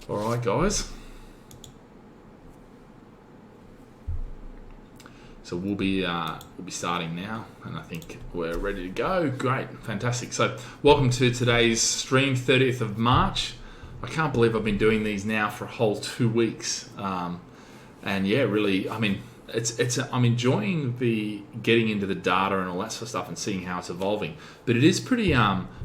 All right, guys. So we'll be starting now, and I think we're ready to go. Great, fantastic. So welcome to today's stream, 30th of March. I can't believe I've been doing these now for a whole 2 weeks, and yeah, really, I mean, I'm enjoying the getting into the data and all that sort of stuff and seeing how it's evolving. But it is pretty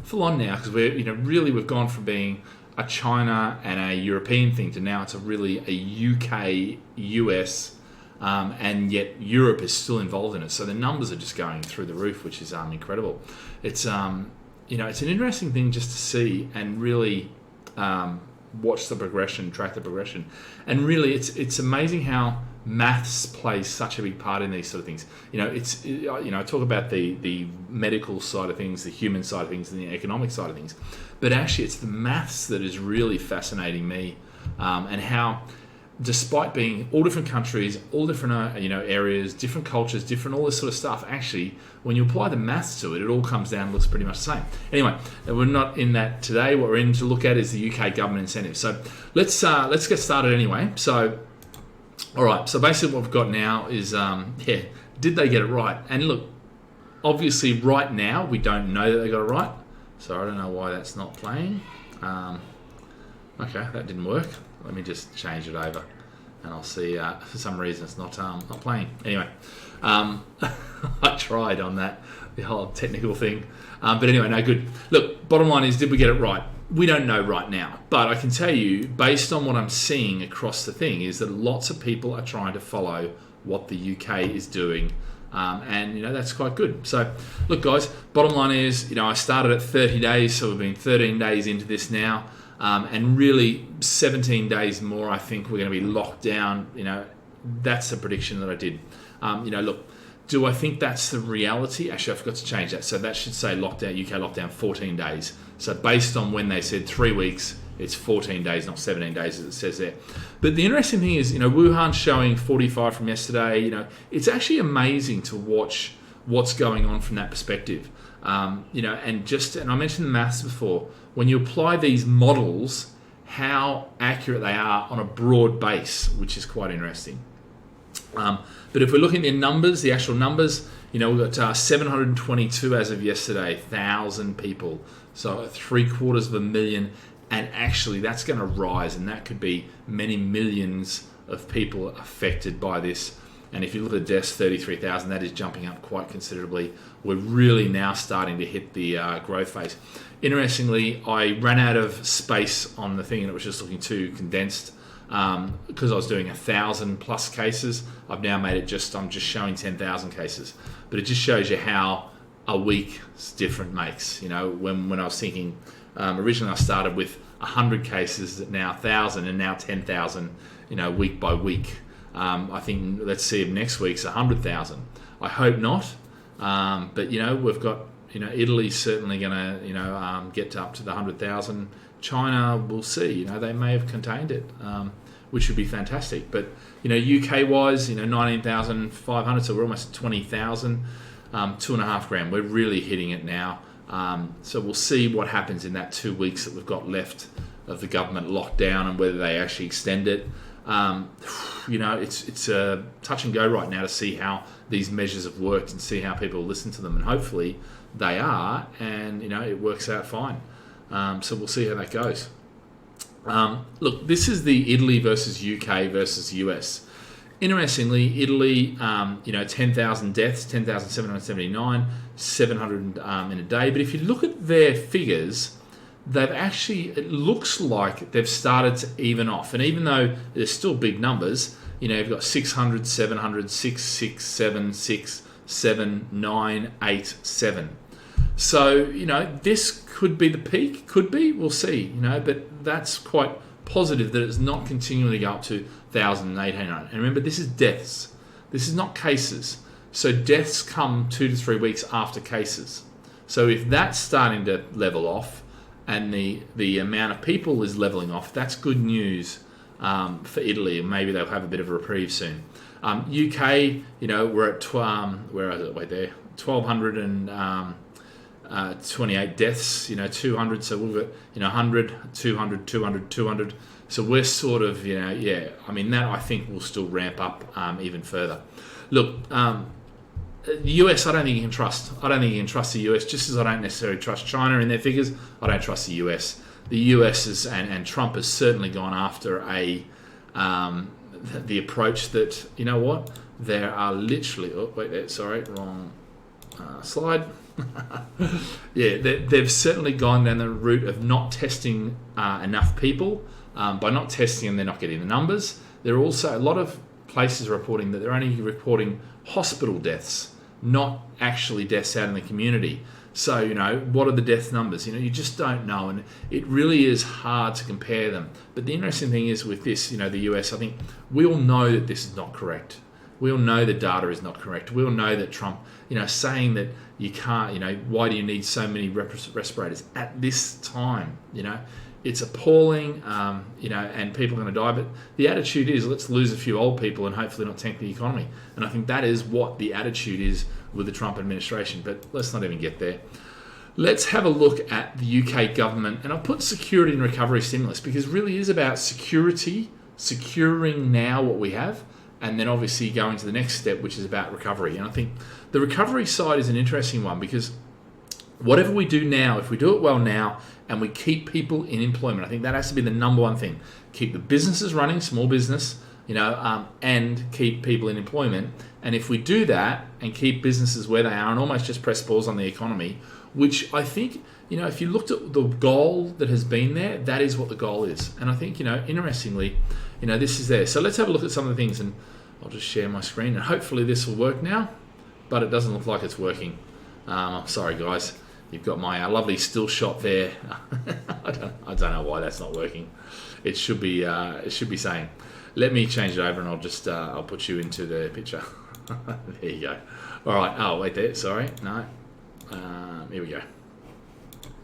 full on now because we've gone from being a China and a European thing to now it's a UK, US. And yet Europe is still involved in it, so the numbers are just going through the roof, which is incredible. It's it's an interesting thing just to see and really watch the progression, track the progression, and really it's amazing how maths plays such a big part in these sort of things. I talk about the medical side of things, the human side of things, and the economic side of things, but actually it's the maths that is really fascinating me, and how, despite being all different countries, all different areas, different cultures, different all this sort of stuff, actually, when you apply the maths to it, it all comes down and looks pretty much the same. Anyway, we're not in that today. What we're in to look at is the UK government incentives. So let's get started anyway. So, all right. So basically, what we've got now is did they get it right? And look, obviously, right now we don't know that they got it right. So I don't know why that's not playing. Okay, that didn't work. Let me just change it over, and I'll see. For some reason, it's not playing. Anyway, I tried on that, the whole technical thing, but anyway, no good. Look, bottom line is, did we get it right? We don't know right now, but I can tell you, based on what I'm seeing across the thing, is that lots of people are trying to follow what the UK is doing, and that's quite good. So, look, guys, bottom line is, I started at 30 days, so we've been 13 days into this now. And really, 17 days more, I think we're going to be locked down. That's the prediction that I did. Look, do I think that's the reality? Actually, I forgot to change that. So that should say lockdown, UK lockdown, 14 days. So based on when they said 3 weeks, it's 14 days, not 17 days, as it says there. But the interesting thing is, Wuhan's showing 45 from yesterday. It's actually amazing to watch what's going on from that perspective. And I mentioned the maths before. When you apply these models, how accurate they are on a broad base, which is quite interesting. But if we're looking at the numbers, the actual numbers, we've got 722 as of yesterday, 1,000 people. So 750,000, and actually that's going to rise, and that could be many millions of people affected by this. And if you look at the deaths, 33,000, that is jumping up quite considerably. We're really now starting to hit the growth phase. Interestingly, I ran out of space on the thing and it was just looking too condensed because I was doing 1,000 plus cases. I've now made it I'm just showing 10,000 cases. But it just shows you how a week's different makes. When I was thinking, originally I started with 100 cases, now 1,000, and now 10,000, week by week. I think, let's see if next week's 100,000. I hope not, but we've got Italy's certainly going to get up to the 100,000. China, we'll see. They may have contained it, which would be fantastic. But UK wise, 19,500, so we're almost at 20,000. 2.5 grand. We're really hitting it now. So we'll see what happens in that 2 weeks that we've got left of the government lockdown and whether they actually extend it. It's a touch and go right now to see how these measures have worked and see how people listen to them, and hopefully they are, and it works out fine. So we'll see how that goes. Look, this is the Italy versus UK versus US. Interestingly, Italy, 10,000 deaths, 10,779, 700 in a day. But if you look at their figures, it looks like they've started to even off. And even though there's still big numbers, you've got 600, 700, 6, 6, 7, 6, 7, 9, 8, 7. So, this could be the peak, could be, we'll see, but that's quite positive that it's not continuing to go up to 1,000 and 1,800. And remember, this is deaths. This is not cases. So deaths come 2 to 3 weeks after cases. So if that's starting to level off and the amount of people is leveling off, that's good news for Italy, and maybe they'll have a bit of a reprieve soon. UK, we're at 1,200 and 28 deaths, 200. So we've got, 100, 200, 200, 200. So we're sort of, that I think will still ramp up even further. Look, the US, I don't think you can trust. I don't think you can trust the US, just as I don't necessarily trust China in their figures. I don't trust the US. The US and Trump has certainly gone after the approach that, there are literally... Oh, wait, sorry, wrong slide. They've certainly gone down the route of not testing enough people. By not testing them, they're not getting the numbers. There are also a lot of places reporting that they're only reporting hospital deaths, not actually deaths out in the community. So, what are the death numbers? You just don't know, and it really is hard to compare them. But the interesting thing is with this, the US, I think we all know that this is not correct. We all know the data is not correct. We all know that Trump, saying that you can't, why do you need so many respirators at this time? It's appalling, and people are going to die. But the attitude is, let's lose a few old people and hopefully not tank the economy. And I think that is what the attitude is with the Trump administration. But let's not even get there. Let's have a look at the UK government. And I'll put security and recovery stimulus because it really is about security, securing now what we have, and then obviously going to the next step, which is about recovery. And I think the recovery side is an interesting one because whatever we do now, if we do it well now and we keep people in employment, I think that has to be the number one thing. Keep the businesses running, small business, and keep people in employment. And if we do that and keep businesses where they are and almost just press pause on the economy, which I think, if you looked at the goal that has been there, that is what the goal is. And I think, interestingly, this is there. So let's have a look at some of the things, and I'll just share my screen and hopefully this will work now, but it doesn't look like it's working. I'm sorry, guys. You've got my lovely still shot there. I don't know why that's not working. It should be saying. Let me change it over, and I'll just I'll put you into the picture. There you go. All right. Oh, wait there. Sorry. No. Here we go.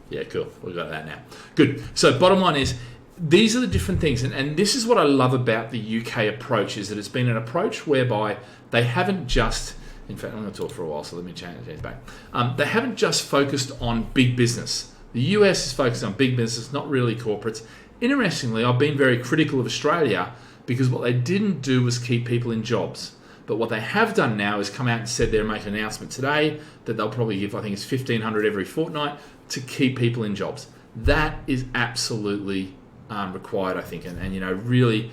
Yeah, cool. We've got that now. Good. So bottom line is, these are the different things, and this is what I love about the UK approach, is that it's been an approach whereby they haven't just... In fact, I'm going to talk for a while, so let me change back. They haven't just focused on big business. The US is focused on big business, not really corporates. Interestingly, I've been very critical of Australia because what they didn't do was keep people in jobs. But what they have done now is come out and said they'll make an announcement today that they'll probably give, I think it's 1,500 every fortnight to keep people in jobs. That is absolutely required, I think, and really...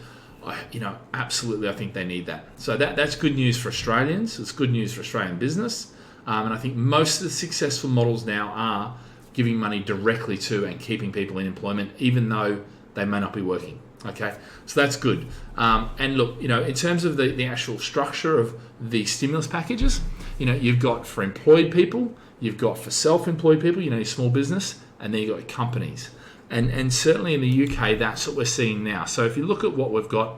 absolutely, I think they need that. So that's good news for Australians. It's good news for Australian business. And I think most of the successful models now are giving money directly to and keeping people in employment, even though they may not be working. Okay, so that's good. And look, in terms of the actual structure of the stimulus packages, you've got for employed people, you've got for self-employed people, your small business, and then you've got companies. And certainly in the UK, that's what we're seeing now. So if you look at what we've got,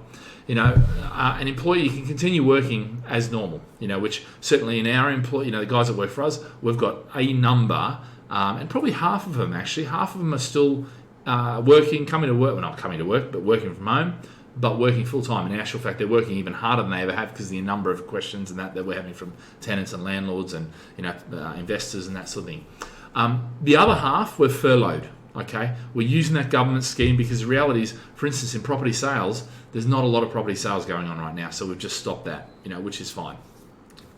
an employee can continue working as normal, which certainly in our employee, the guys that work for us, we've got a number, and probably half of them are still working, coming to work, well, not coming to work, but working from home, but working full time. In actual fact, they're working even harder than they ever have because of the number of questions and that we're having from tenants and landlords and, investors and that sort of thing. The other half were furloughed. Okay, we're using that government scheme because the reality is, for instance, in property sales, there's not a lot of property sales going on right now, so we've just stopped that, which is fine.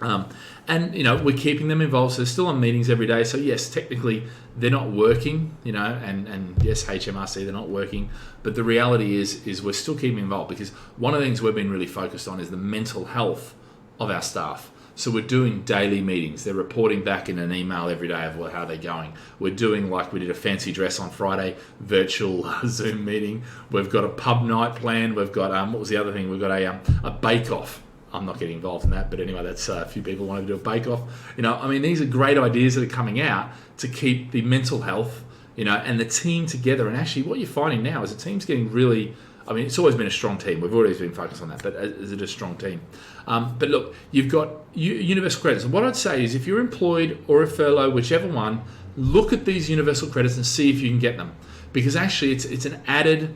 And we're keeping them involved, so they're still on meetings every day. So yes, technically they're not working, and yes, HMRC, they're not working, but the reality is we're still keeping involved because one of the things we've been really focused on is the mental health of our staff. So we're doing daily meetings. They're reporting back in an email every day of how they're going. We're doing, like we did a fancy dress on Friday, virtual Zoom meeting. We've got a pub night planned. We've got, what was the other thing? We've got a bake-off. I'm not getting involved in that, but anyway, that's a few people wanting to do a bake-off. These are great ideas that are coming out to keep the mental health, and the team together. And actually what you're finding now is the team's getting really... it's always been a strong team. We've always been focused on that, but is it a strong team? But look, you've got universal credits. And what I'd say is if you're employed or a furlough, whichever one, look at these universal credits and see if you can get them. because actually it's an added,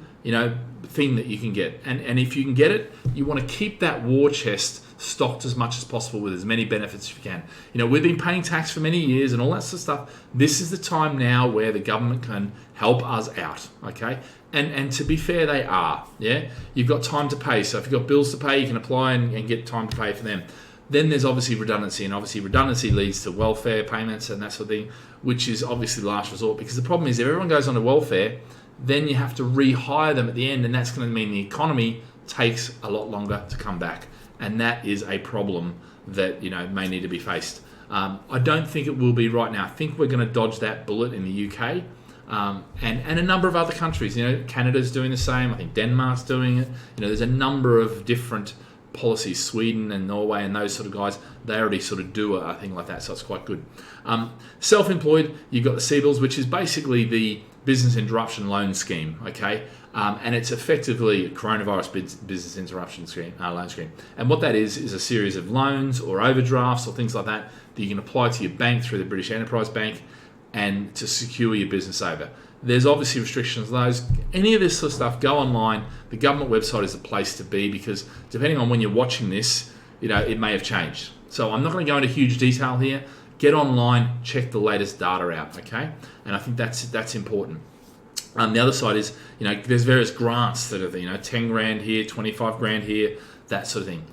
thing that you can get. And if you can get it, you want to keep that war chest stocked as much as possible with as many benefits as you can. We've been paying tax for many years and all that sort of stuff. This is the time now where the government can help us out, okay? And to be fair, they are, yeah? You've got time to pay. So if you've got bills to pay, you can apply and get time to pay for them. Then there's obviously redundancy, and obviously redundancy leads to welfare payments and that sort of thing, which is obviously the last resort, because the problem is if everyone goes on to welfare, then you have to rehire them at the end, and that's going to mean the economy takes a lot longer to come back. And that is a problem that may need to be faced. I don't think it will be right now. I think we're going to dodge that bullet in the UK, and a number of other countries. Canada's doing the same. I think Denmark's doing it. There's a number of different policies. Sweden and Norway and those sort of guys, they already sort of do a thing like that, so it's quite good. Self-employed, you've got the CBILS, which is basically the business interruption loan scheme, okay? And it's effectively a coronavirus business interruption scheme, loan scheme. And what that is a series of loans or overdrafts or things like that you can apply to your bank through the British Enterprise Bank and to secure your business over. There's obviously restrictions on those. Any of this sort of stuff, go online. The government website is the place to be, because depending on when you're watching this, it may have changed. So I'm not going to go into huge detail here. Get online, check the latest data out, okay? And I think that's important. The other side is, there's various grants that are, 10 grand here, 25 grand here, that sort of thing.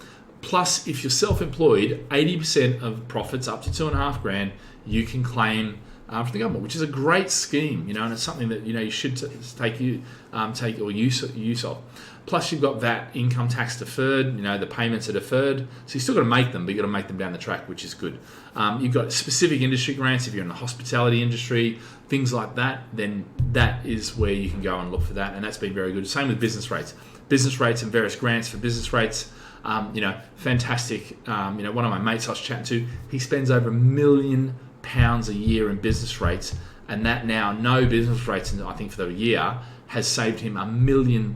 Plus, if you're self-employed, 80% of profits up to 2.5 grand, you can claim from the government, which is a great scheme, and it's something that you should take use of. Plus, you've got that income tax deferred. The payments are deferred, so you still got to make them, but you got to make them down the track, which is good. You've got specific industry grants if you're in the hospitality industry, things like that. Then that is where you can go and look for that, and that's been very good. Same with business rates and various grants for business rates. Fantastic. One of my mates I was chatting to, he spends over £1 million a year in business rates, and that now no business rates, I think for the year, has saved him $1 million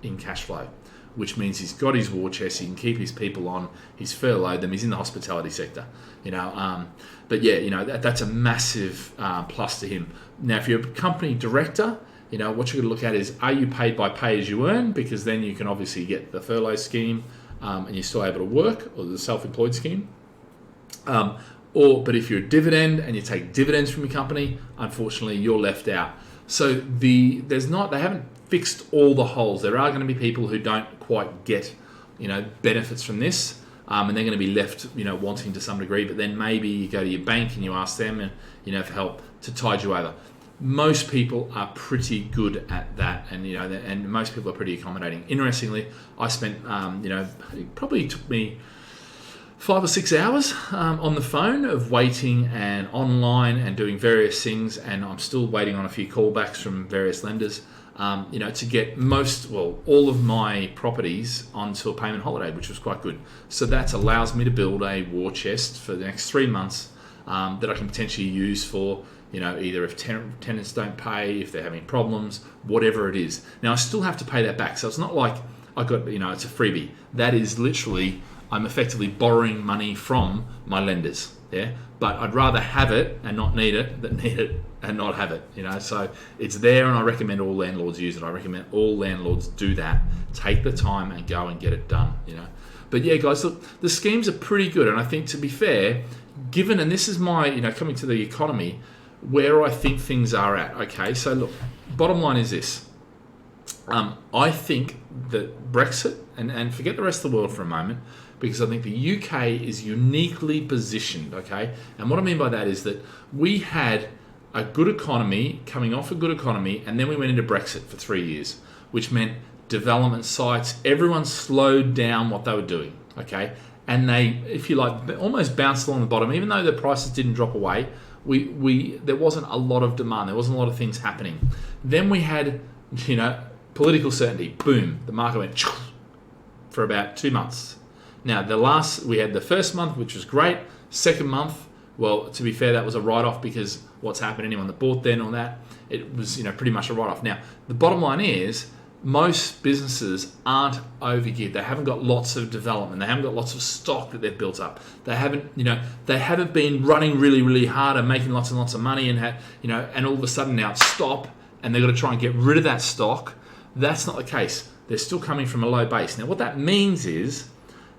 in cash flow, which means he's got his war chest, he can keep his people on, he's furloughed them, he's in the hospitality sector, but yeah, that's a massive plus to him. Now, if you're a company director, what you're going to look at is, are you paid by pay as you earn? Because then you can obviously get the furlough scheme, and you're still able to work, or the self-employed scheme. But if you're a dividend and you take dividends from your company, unfortunately, you're left out. So they haven't fixed all the holes. There are going to be people who don't quite get, benefits from this, and they're going to be left, wanting to some degree. But then maybe you go to your bank and you ask them, and for help to tide you over. Most people are pretty good at that, and most people are pretty accommodating. Interestingly, I spent, it probably took me 5 or 6 hours on the phone of waiting and online and doing various things, and I'm still waiting on a few callbacks from various lenders, to get all of my properties onto a payment holiday, which was quite good. So that allows me to build a war chest for the next 3 months that I can potentially use for, either if tenants don't pay, if they're having problems, whatever it is. Now, I still have to pay that back, so it's not like I got, it's a freebie. That is literally, I'm effectively borrowing money from my lenders, yeah? But I'd rather have it and not need it than need it and not have it, So it's there, and I recommend all landlords use it. I recommend all landlords do that. Take the time and go and get it done, But yeah, guys, look, the schemes are pretty good, and I think, to be fair, given, and this is my, coming to the economy, where I think things are at, okay? So look, bottom line is this. I think that Brexit, and forget the rest of the world for a moment, because I think the UK is uniquely positioned, okay? And what I mean by that is that we had a good economy, coming off a good economy, and then we went into Brexit for 3 years, which meant development sites, everyone slowed down what they were doing, okay? And they, if you like, almost bounced along the bottom, even though the prices didn't drop away, there wasn't a lot of demand, there wasn't a lot of things happening. Then we had, political certainty, boom, the market went for about 2 months. Now, we had the first month, which was great. Second month, well, to be fair, that was a write-off, because what's happened, anyone that bought then or that, it was, pretty much a write-off. Now, the bottom line is, most businesses aren't overgeared. They haven't got lots of development. They haven't got lots of stock that they've built up. They haven't, they haven't been running really, really hard and making lots and lots of money, and and all of a sudden now stop and they've got to try and get rid of that stock. That's not the case. They're still coming from a low base. Now, what that means is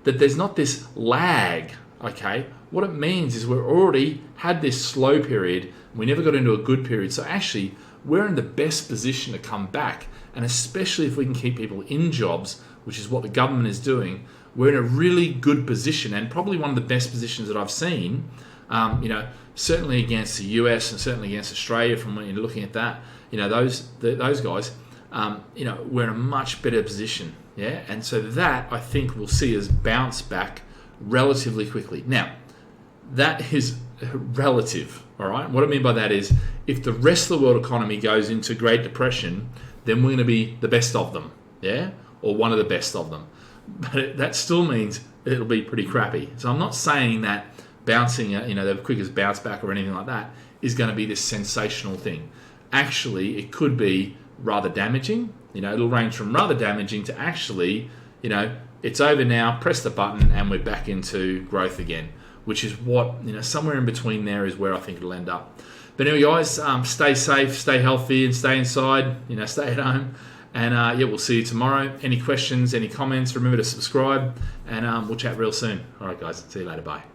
that there's not this lag, okay? What it means is we've already had this slow period. We never got into a good period. So actually, we're in the best position to come back. And especially if we can keep people in jobs, which is what the government is doing, we're in a really good position, and probably one of the best positions that I've seen, certainly against the US and certainly against Australia from when you're looking at that, those guys, we're in a much better position. Yeah, and so that I think we'll see us bounce back relatively quickly. Now, that is relative, all right? What I mean by that is if the rest of the world economy goes into Great Depression, then we're going to be the best of them, yeah? Or one of the best of them. But that still means it'll be pretty crappy. So I'm not saying that bouncing, the quickest bounce back or anything like that is going to be this sensational thing. Actually, it could be rather damaging. It'll range from rather damaging to actually, it's over now, press the button, and we're back into growth again, which is what, somewhere in between there is where I think it'll end up. But anyway, guys, stay safe, stay healthy, and stay inside, stay at home. And we'll see you tomorrow. Any questions, any comments, remember to subscribe, and we'll chat real soon. All right, guys, see you later. Bye.